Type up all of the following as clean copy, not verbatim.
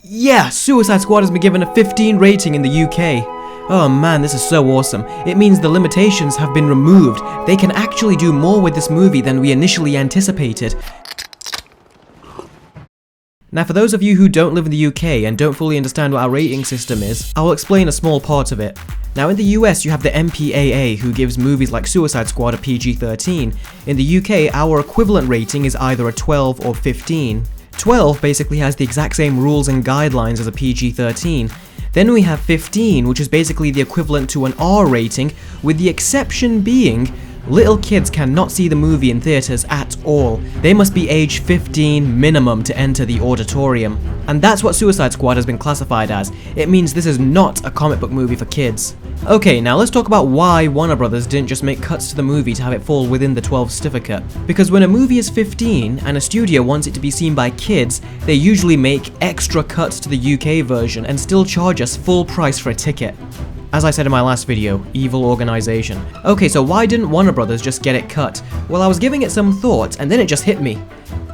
Yeah, Suicide Squad has been given a 15 rating in the UK. Oh man, this is so awesome. It means the limitations have been removed. They can actually do more with this movie than we initially anticipated. Now for those of you who don't live in the UK and don't fully understand what our rating system is, I will explain a small part of it. Now in the US you have the MPAA who gives movies like Suicide Squad a PG-13. In the UK our equivalent rating is either a 12 or 15. 12 basically has the exact same rules and guidelines as a PG-13. Then we have 15, which is basically the equivalent to an R rating, with the exception being little kids cannot see the movie in theaters at all. They must be age 15 minimum to enter the auditorium. And that's what Suicide Squad has been classified as. It means this is not a comic book movie for kids. Okay, now let's talk about why Warner Brothers didn't just make cuts to the movie to have it fall within the 12 certificate. Because when a movie is 15 and a studio wants it to be seen by kids, they usually make extra cuts to the UK version and still charge us full price for a ticket. As I said in my last video, evil organization. Okay, so why didn't Warner Brothers just get it cut? Well, I was giving it some thought and then it just hit me.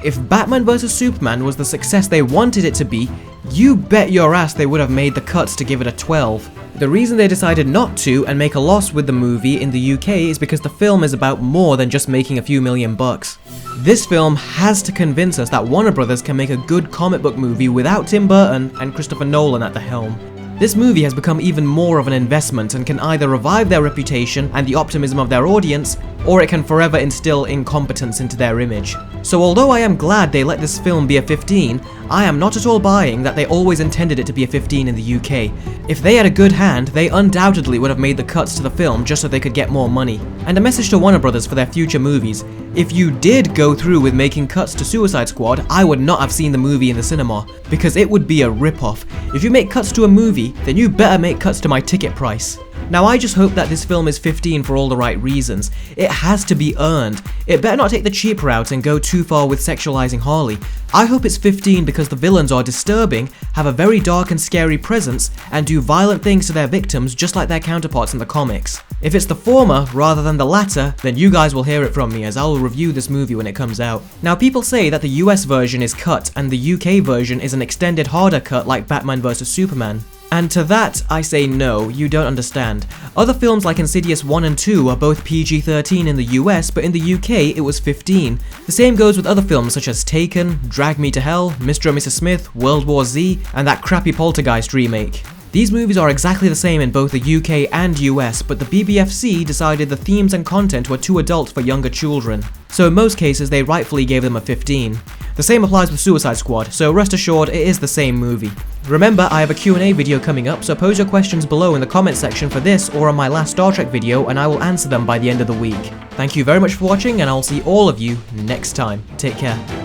If Batman vs Superman was the success they wanted it to be, you bet your ass they would have made the cuts to give it a 12. The reason they decided not to and make a loss with the movie in the UK is because the film is about more than just making a few million bucks. This film has to convince us that Warner Brothers can make a good comic book movie without Tim Burton and Christopher Nolan at the helm. This movie has become even more of an investment and can either revive their reputation and the optimism of their audience, or it can forever instill incompetence into their image. So although I am glad they let this film be a 15, I am not at all buying that they always intended it to be a 15 in the UK. If they had a good hand, they undoubtedly would have made the cuts to the film just so they could get more money. And a message to Warner Brothers for their future movies: if you did go through with making cuts to Suicide Squad, I would not have seen the movie in the cinema, because it would be a rip-off. If you make cuts to a movie, then you better make cuts to my ticket price. Now I just hope that this film is 15 for all the right reasons. It has to be earned. It better not take the cheap route and go too far with sexualizing Harley. I hope it's 15 because the villains are disturbing, have a very dark and scary presence, and do violent things to their victims just like their counterparts in the comics. If it's the former rather than the latter, then you guys will hear it from me as I will review this movie when it comes out. Now people say that the US version is cut and the UK version is an extended harder cut like Batman vs Superman. And to that, I say no, you don't understand. Other films like Insidious 1 and 2 are both PG-13 in the US, but in the UK it was 15. The same goes with other films such as Taken, Drag Me to Hell, Mr. and Mrs. Smith, World War Z, and that crappy Poltergeist remake. These movies are exactly the same in both the UK and US, but the BBFC decided the themes and content were too adult for younger children. So in most cases they rightfully gave them a 15. The same applies with Suicide Squad, so rest assured it is the same movie. Remember, I have a Q&A video coming up, so pose your questions below in the comment section for this or on my last Star Trek video and I will answer them by the end of the week. Thank you very much for watching and I'll see all of you next time. Take care.